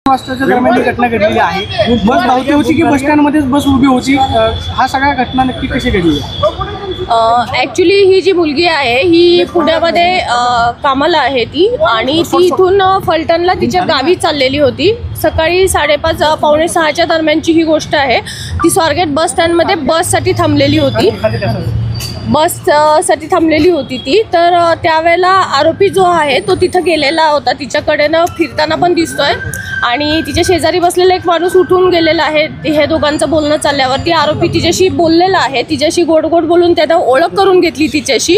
वाजताच्या दरम्यान ही घटना घडलेली आहे। बस धावती होती की बस स्टँडमध्येच बस उभी होती, हा सगळा घटना नक्की कशी घडली? ॲक्च्युली ही जी मुलगी आहे ही पुण्यामध्ये कामाला आहे ती, आणि ती इथून फलटणला तिच्या गावी चाललेली होती। सकाळी 5:30 पावणे 6च्या दरम्यानची ही गोष्ट आहे। ती स्वारगेट बस स्टँडमध्ये बससाठी थांबलेली होती ती। तर त्यावेळेला आरोपी जो आहे तो तिथं गेलेला होता, तिच्याकडेनं फिरताना पण दिसतोय, आणि तिच्या शेजारी बसलेला एक माणूस उठून गेलेला आहे। हे दोघांचं बोलणं चालल्यावरती आरोपी तिच्याशी बोललेला आहे, तिच्याशी गोड गोड बोलून त्यानं ओळख करून घेतली तिच्याशी,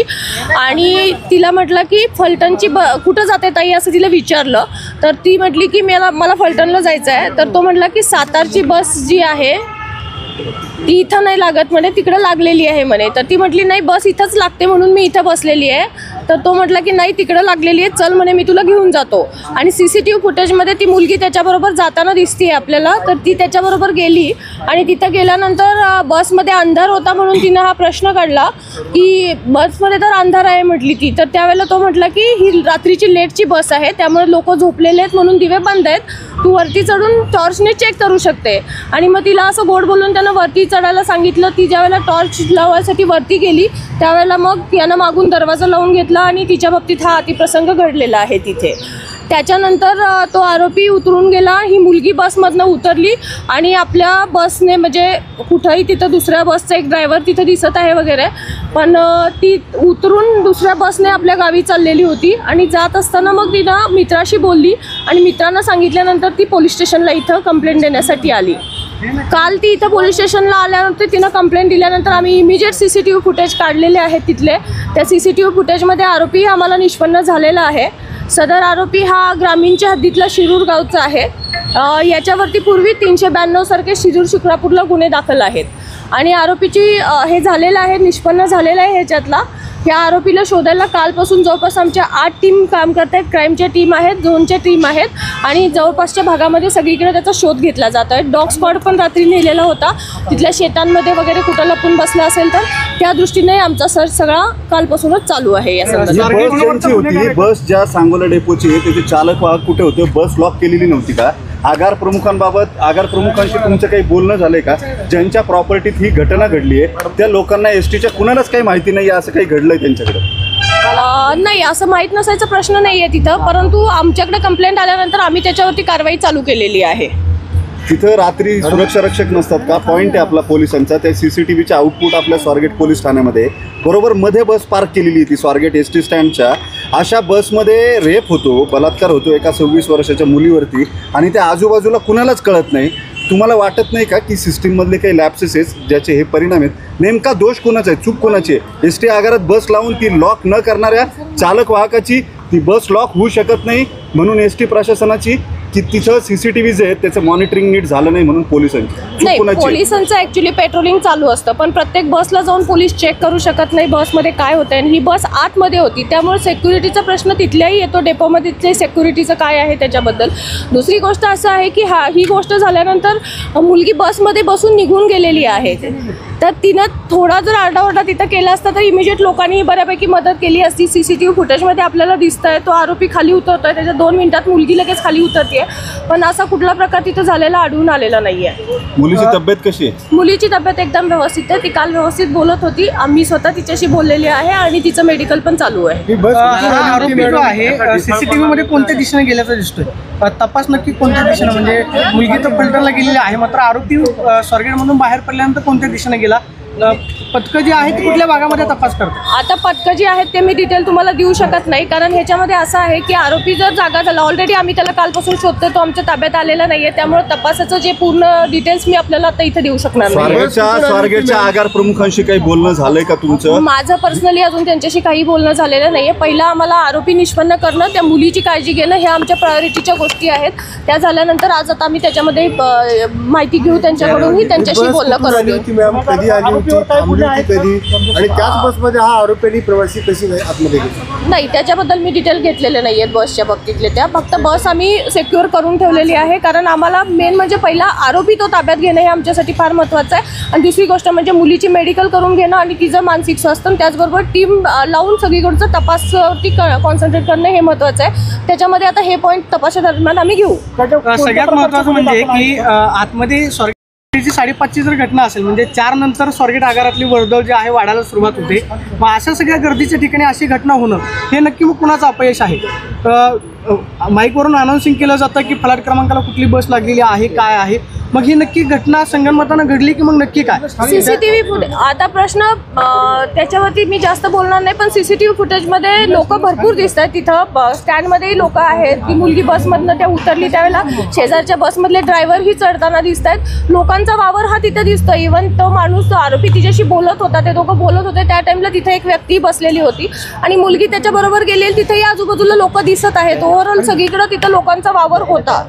आणि तिला म्हटलं की फलटणची कुठं जाते ताई असं तिला विचारलं। तर ती म्हटली की मला फलटणला जायचं आहे। तर तो म्हटला की सातारची बस जी आहे ती इथं नाही लागत म्हणे, तिकडं लागलेली आहे म्हणे। तर ती म्हटली नाही, बस इथंच लागते म्हणून मी इथं बसलेली आहे। तर तो म्हटला की नाही, तिकडं लागलेली आहे, चल म्हणे मी तुला घेऊन जातो। आणि CCTV फुटेजमध्ये ती मुलगी त्याच्याबरोबर जाताना दिसते आपल्याला। तर ती त्याच्याबरोबर गेली, आणि तिथं गेल्यानंतर बसमध्ये अंधार होता म्हणून तिनं हा प्रश्न काढला की बसमध्ये तर अंधार आहे म्हटली ती। तर त्यावेळेला तो म्हटला की ही रात्रीची लेटची बस आहे, त्यामुळे लोक झोपलेले आहेत म्हणून दिवे बंद आहेत, तू वरती चढून टॉर्चने चेक करू शकते। आणि मग तिला असं गोड बोलून त्यानं वरती चढायला सांगितलं। ती ज्यावेळेला टॉर्च लावायसाठी वरती गेली त्यावेळेला मग यानं मागून दरवाजा लावून घेतला, आणि तिच्या बाबतीत हा अतिप्रसंग घडलेला आहे तिथे। त्याच्यानंतर तो आरोपी उतरून गेला, ही मुलगी बसमधनं उतरली, आणि आपल्या बसने म्हणजे कुठंही तिथं दुसऱ्या बसचा एक ड्रायव्हर तिथं दिसत आहे वगैरे, पण ती उतरून दुसऱ्या बसने आपल्या गावी चाललेली होती। आणि जात असताना मग तिनं मित्राशी बोलली, आणि मित्रांना सांगितल्यानंतर ती पोलीस स्टेशनला इथं कंप्लेंट देण्यासाठी आली। काल ती इथं पोलीस स्टेशनला आल्यानंतर तिनं कंप्लेंट दिल्यानंतर आम्ही इमिजिएट CCTV फुटेज काढलेले आहेत तिथले। त्या CCTV फुटेजमध्ये आरोपी आम्हाला निष्पन्न झालेला आहे। सदर आरोपी हा ग्रामीणच्या हद्दीतला शिरूर गावचा आहे। याच्यावरती पूर्वी 392 सारखे शिरूर शिक्रापूरला गुन्हे दाखल आहेत, आणि आरोपीची हे झालेलं आहे, निष्पन्न झालेलं आहे ह्याच्यातला। या आरोपीला शोधायला कालपासून जवळपास आमच्या 8 टीम काम करत आहेत, क्राईमच्या टीम आहेत, झोनच्या टीम आहेत, आणि जवळपासच्या भागामध्ये सगळीकडे त्याचा शोध घेतला जातो आहे। डॉग स्पॉट पण रात्री नेलेला होता, तिथल्या शेतांमध्ये वगैरे कुठं लपून बसला असेल तर त्या दृष्टीने आमचा सर्च सगळा कालपासूनच चालू आहे। या संदर्भात बस ज्या सांगोला डेपोची त्याचे चालक वाहक कुठे होते, बस लॉक केलेली नव्हती का? आगार प्रमुखांशी तुमचं काही बोलणं झालंय का? ज्यांच्या प्रॉपर्टीत ही घटना घडली आहे त्या लोकांना STच्या कुणालाच काही माहिती नाही असं काही घडलंय त्यांच्याकडे? नाही, असं माहीत नसायचा प्रश्न नाही आहे तिथं, परंतु आमच्याकडे कंप्लेंट आल्यानंतर आम्ही त्याच्यावरती कारवाई चालू केलेली आहे। तिथं रात्री सुरक्षा रक्षक नसतात का? पॉईंट आहे आपला पोलिसांचा, त्या CCTVचा आउटपुट आपल्या स्वारगेट पोलीस ठाण्यामध्ये बरोबर मध्ये बस पार्क केलेली ती स्वारगेट ST स्टँडच्या। अशा बसमध्ये रेप होतो, बलात्कार होतो एका 26 वर्षाच्या मुलीवरती, आणि त्या आजूबाजूला कुणालाच कळत नाही। तुम्हाला वाटत नाही का की सिस्टीममधले काही लॅप्सेस ज्याचे हे परिणाम आहेत, नेमका दोष कोणाचा आहे, चूक कोणाची आहे? ST आगारात बस लावून ती लॉक न करणाऱ्या चालक वाहकाची ती बस लॉक होऊ शकत नाही म्हणून ST प्रशासनाची, की तिथं CCTV जे आहेत त्याचं मॉनिटरिंग नीट झालं नाही म्हणून पोलिसांची? नाही, पोलिसांचं ॲक्च्युली पेट्रोलिंग चालू असतं, पण प्रत्येक बसला जाऊन पोलीस चेक करू शकत नाही बसमध्ये काय होतं आहे। ही बस आतमध्ये होती, त्यामुळे सिक्युरिटीचा प्रश्न तिथल्याही येतो, डेपोमध्ये सिक्युरिटीचं काय आहे त्याच्याबद्दल। दुसरी गोष्ट असं आहे की ही गोष्ट झाल्यानंतर मुलगी बसमध्ये बसून निघून गेलेली आहे, तर तिनं थोडा जर आरडाओरडा तिथं केला असता तर इमिजिएट लोकांनी बऱ्यापैकी मदत केली असती। CCTV फुटेजमध्ये आपल्याला दिसत आहे तो आरोपी खाली उतरतोय, त्याच्या 2 मिनिटात मुलगी लगेच खाली उतरते, पण असा कुठला प्रकार तिथं झालेला आढळून आलेला नाहीये। मुलीची तब्येत कशी आहे? मुलीची तब्येत एकदम व्यवस्थित आहे, ती काल व्यवस्थित बोलत होती, आम्ही स्वतः तिच्याशी बोललेली आहे, आणि तिचं मेडिकल पण चालू आहे। आरोपी जो आहे CCTV मध्ये कोणत्या दिशेने गेल्याचं दिसतोय, तपास नक्की कोणत्या दिशेने, म्हणजे मुलगी तर फलटणला गेलेली आहे, मात्र आरोपी स्वारगेटमधून बाहेर पडल्यानंतर कोणत्या दिशेने गेला? पथकं जी आहेत ती कुठल्या भागामध्ये तपास करतात? आता पथकं जी आहेत ते मी डिटेल तुम्हाला देऊ शकत नाही, कारण ह्याच्यामध्ये असं आहे की आरोपी जर जागा झाला, ऑलरेडी आम्ही त्याला कालपासून शोधतोय, तो आमच्या ताब्यात आलेला नाहीये, त्यामुळे तपासाचं जे पूर्ण डिटेल्स मी आपल्याला आता इथे देऊ शकणार नाही। स्वारगेटच्या आगार प्रमुखांशी काही बोलणं झालंय का तुमचं? माझं पर्सनली अजून त्यांच्याशी काही बोलणं झालेलं नाहीये। पहिला आम्हाला आरोपी निष्पन्न करणं, त्या मुलीची काळजी घेणं, ह्या आमच्या प्रायोरिटीच्या गोष्टी आहेत। त्या झाल्यानंतर आज आता आम्ही त्याच्यामध्ये माहिती घेऊ त्यांच्याकडूनही, त्यांच्याशी बोलणं करून घेऊ। आरोपीवर काय गुन्हे आहेत कधी आणि त्याच बसमध्ये हा आरोपी प्रवासी कशी आतमध्ये गेले? नाही, त्याच्याबद्दल मी डिटेल घेतलेले नाही आहेत बसच्या बाबतीतले. त्या फक्त बस आम्ही सिक्युअर करून ठेवलेली आहे, कारण आम्हाला मेन म्हणजे पहिला आरोपी तो ताब्यात घेणं हे आमच्यासाठी फार महत्त्वाचं आहे. आणि दुसरी गोष्ट म्हणजे मुलीची मेडिकल करून घेणं आणि तिचं मानसिक स्वास्थ्य, त्याचबरोबर टीम लावून सगळीकडचं तपासावरती कॉन्सन्ट्रेट करणं हे महत्त्वाचं आहे. त्याच्यामध्ये आता हे पॉईंट तपासादरम्यान आम्ही घेऊ. सगळ्यात महत्त्वाचं म्हणजे की आतमध्ये स्वारगेटची 5:30ची जर घटना असेल म्हणजे 4 नंतर स्वारगेट आगारातली वर्दळ जी आहे वाढायला सुरुवात होते. मग अशा सगळ्या गर्दीच्या ठिकाणी अशी घटना होणं हे नक्की मग कुणाचं अपयश आहे? माईकवरून अनाऊन्सिंग केलं जातं की फलाट क्रमांकाला कुठली बस लागलेली आहे, काय आहे, मग ही नक्की घटना संगनमतानं घडली की मग नक्की काय? सीसीटीव्ही फुटेज आता प्रश्न त्याच्यावरती मी जास्त बोलणार नाही, पण सीसीटीव्ही फुटेजमध्ये लोक भरपूर दिसत आहेत. तिथं स्टँडमध्येही लोक आहेत. ती मुलगी बसमधनं त्या उतरली त्यावेळेला शेजारच्या बसमधले ड्रायव्हरही चढताना दिसत आहेत. लोकांचा वावर हा तिथे दिसतो. इव्हन तो माणूस, तो आरोपी तिच्याशी बोलत होता, ते दोघं बोलत होते त्या टाइमला तिथे एक व्यक्ती बसलेली होती आणि मुलगी त्याच्याबरोबर गेलेली. तिथेही आजूबाजूला लोक दिसत आहेत. ओव्हरऑल सगळीकडे तिथं लोकांचा वावर होता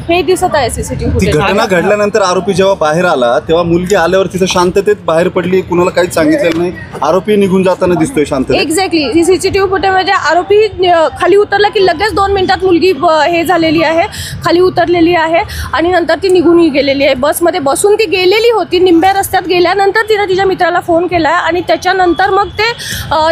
हे दिसत आहे सीसीटीव्ही फुटेज. घटना घडल्यानंतर आरोपी जेव्हा बाहेर आला तेव्हा मुलगी आल्यावर तिथं शांततेत बाहेर पडली, कुणाला काहीच सांगितलेलं नाही. आरोपी निघून जाताना दिसतोय शांततेत. एक्झॅक्टली. सीसीटीव्ही फुटेजमध्ये आरोपी खाली उतरला की लगेच 2 मिनिटात मुलगी हे झालेली आहे, खाली उतरलेली आहे आणि नंतर ती निघूनही गेलेली आहे. बसमध्ये बसून ती गेलेली होती. निंब्या रस्त्यात गेल्यानंतर तिने तिच्या मित्राला फोन केला आणि त्याच्यानंतर मग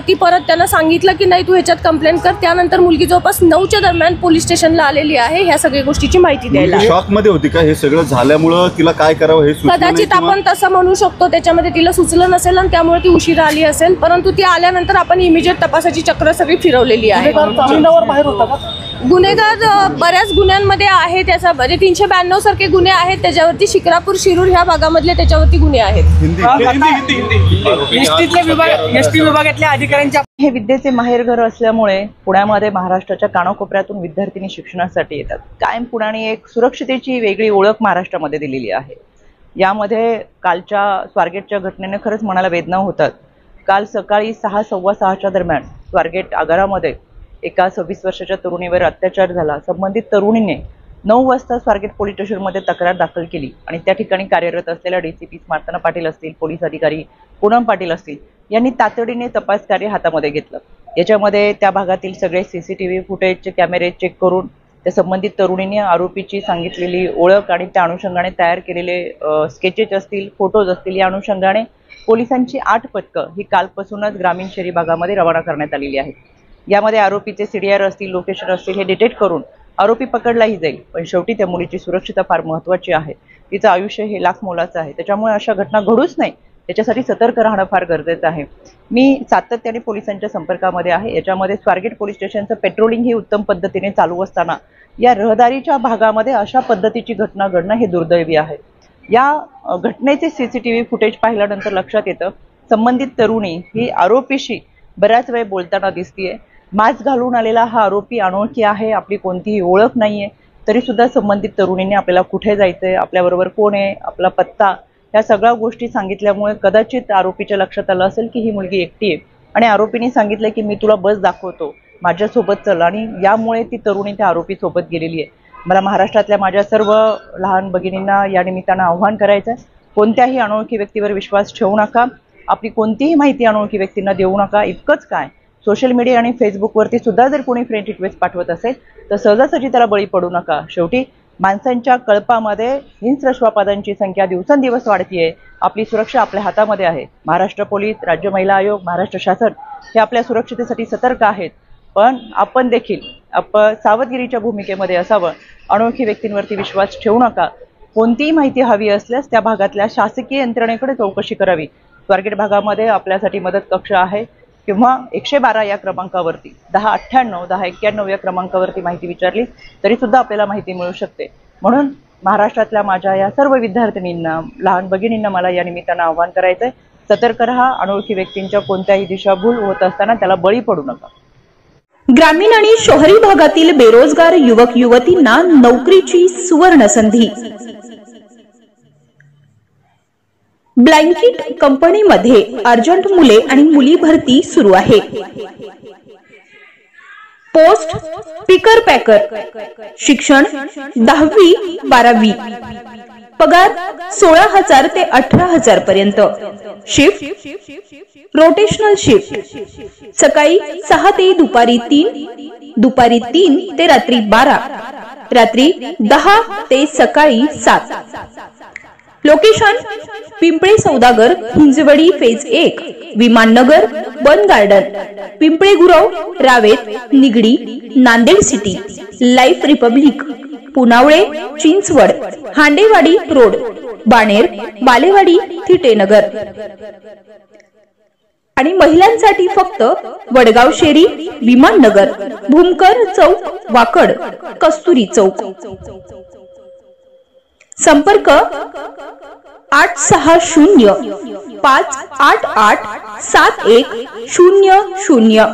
ती परत त्यांना सांगितलं की नाही तू ह्याच्यात कंप्लेंट कर. त्यानंतर मुलगी जवळपास 9च्या दरम्यान पोलीस स्टेशनला आलेली आहे ह्या सगळ्या गोष्टीची माहिती द्यायला. शॉक मध्ये होती का हे सगळं झाल्यामुळं? तिला काय करावं हे कदाचित आपण तसं म्हणू शकतो. त्याच्यामध्ये तिला सुचलं नसेल आणि त्यामुळे ती उशिरा आली असेल, परंतु ती आल्यानंतर आपण इमिजिएट तपासाची चक्र सगळी फिरवलेली आहे. गुन्हेगार बऱ्याच गुन्ह्यांमध्ये आहे. त्याचा म्हणजे 392 सारखे गुन्हे आहेत त्याच्यावरती. शिक्रापूर, शिरूर ह्या भागामधले त्याच्यावरती गुन्हे आहेत. एसटी विभागातल्या अधिकाऱ्यांच्या हे विद्येचे माहेरघर असल्यामुळे पुण्यामध्ये महाराष्ट्राच्या कानाकोपऱ्यातून विद्यार्थिनी शिक्षणासाठी येतात. कायम पुण्याने एक सुरक्षितेची वेगळी ओळख महाराष्ट्रामध्ये दिलेली आहे. यामध्ये कालच्या स्वारगेटच्या घटनेने खरंच मनाला वेदना होतात. काल सकाळी 6, 6:15च्या दरम्यान स्वारगेट आगारामध्ये एका 26 वर्षाच्या तरुणीवर अत्याचार झाला. संबंधित तरुणीने 9 वाजता स्वारगेट पोलीस स्टेशनमध्ये तक्रार दाखल केली आणि त्या ठिकाणी कार्यरत असलेल्या DCP स्मार्तना पाटील असतील, पोलीस अधिकारी पूनम पाटील असतील यांनी तातडीने तपास कार्य हातामध्ये घेतलं. याच्यामध्ये त्या भागातील सगळे CCTV फुटेजचे कॅमेरे चेक करून त्या संबंधित तरुणीने आरोपीची सांगितलेली ओळख आणि त्या अनुषंगाने तयार केलेले स्केचेस असतील, फोटोज असतील, या अनुषंगाने पोलिसांची 8 पथकं ही कालपासूनच ग्रामीण शहरी भागामध्ये रवाना करण्यात आलेली आहेत. यामध्ये आरोपीचे CDR असतील, लोकेशन असतील हे डिटेक्ट करून आरोपी पकडलाही जाईल. पण शेवटी त्या मुलीची सुरक्षितता फार महत्त्वाची आहे. तिचं आयुष्य हे लाख मोलाचं आहे. त्याच्यामुळे अशा घटना घडूच नाही याच्यासाठी सतर्क राहणं फार गरजेचं आहे. मी सातत्याने पोलिसांच्या संपर्कामध्ये आहे. याच्यामध्ये स्वारगेट पोलीस स्टेशनचं पेट्रोलिंग ही उत्तम पद्धतीने चालू असताना या रहदारीच्या भागामध्ये अशा पद्धतीची घटना घडणं हे दुर्दैवी आहे. या घटनेचे CCTV फुटेज पाहिल्यानंतर लक्षात येतं संबंधित तरुणी ही आरोपीशी बऱ्याच वेळ बोलताना दिसतीये. मास्क घालून आलेला हा आरोपी अनोळखी आहे, आपली कोणतीही ओळख नाहीये, तरी सुद्धा संबंधित तरुणीने आपल्याला कुठे जायचंय, आपल्याबरोबर कोण आहे, आपला पत्ता, या सगळ्या गोष्टी सांगितल्यामुळे कदाचित आरोपीच्या लक्षात आलं असेल की ही मुलगी एकटी आहे आणि आरोपीने सांगितलं की मी तुला बस दाखवतो, माझ्यासोबत चल, आणि यामुळे ती तरुणी त्या आरोपीसोबत गेलेली आहे. मला महाराष्ट्रातल्या माझ्या सर्व लहान भगिनींना या निमित्तानं आव्हान करायचं आहे, कोणत्याही अनोळखी व्यक्तीवर विश्वास ठेवू नका. आपली कोणतीही माहिती अनोळखी व्यक्तींना देऊ नका. इतकंच काय, सोशल मीडिया आणि फेसबुकवरती सुद्धा जर कोणी फ्रेंड रिक्वेस्ट पाठवत असेल तर सहजासहजी त्याला बळी पडू नका. शेवटी माणसांच्या कळपामध्ये हिंस्र श्वापादांची संख्या दिवसेंदिवस वाढतीये. आपली सुरक्षा आपल्या हातामध्ये आहे. महाराष्ट्र पोलीस, राज्य महिला आयोग, महाराष्ट्र शासन हे आपल्या सुरक्षितेसाठी सतर्क आहेत. पण आपण देखील सावधगिरीच्या भूमिकेमध्ये असावं. अनोळखी व्यक्तींवरती विश्वास ठेवू नका. कोणतीही माहिती हवी असल्यास त्या भागातल्या शासकीय यंत्रणेकडे चौकशी करावी. स्वारगेट भागामध्ये आपल्यासाठी मदत कक्ष आहे किंवा 112 या क्रमांकावरती 1098 1091 या क्रमांकावरती माहिती विचारली तरी सुद्धा आपल्याला माहिती मिळू शकते. म्हणून महाराष्ट्रातल्या माझ्या या सर्व विद्यार्थिनींना, लहान भगिनींना मला या निमित्तानं आव्हान करायचंय, सतर्क रहा. अनोळखी व्यक्तींच्या कोणत्याही दिशाभूल होत असताना त्याला बळी पडू नका. ग्रामीण आणि शहरी भागातील बेरोजगार युवक युवतींना नोकरीची सुवर्ण संधी. ब्लँकेट कंपनीमध्ये अर्जंट मुले आणि मुली भरती सुरू आहे. पोस्ट पिकर पॅकर, शिक्षण 10वी 12वी. पगार 16,000 ते 18,000 पर्यंत. शिफ्ट रोटेशनल शिफ्ट, सकाळी 6 ते दुपारी 3, दुपारी 3 ते रात्री 12, रात्री 10 ते सकाळी 7. Location Pimple Saudagar, Hinjawadi phase 1, Vimannagar, Bund garden, Pimple Gurav, Ravet, Nigdi, Nanded city, life republic, Punawale, Chinchwad, Handewadi road, Baner, Balewadi, Thitenagar. आणि महिलांसाठी फक्त वडगाव शेरी, विमाननगर, भूमकर चौक, वाकड, कस्तुरी चौक. संपर्क 860-588-7100.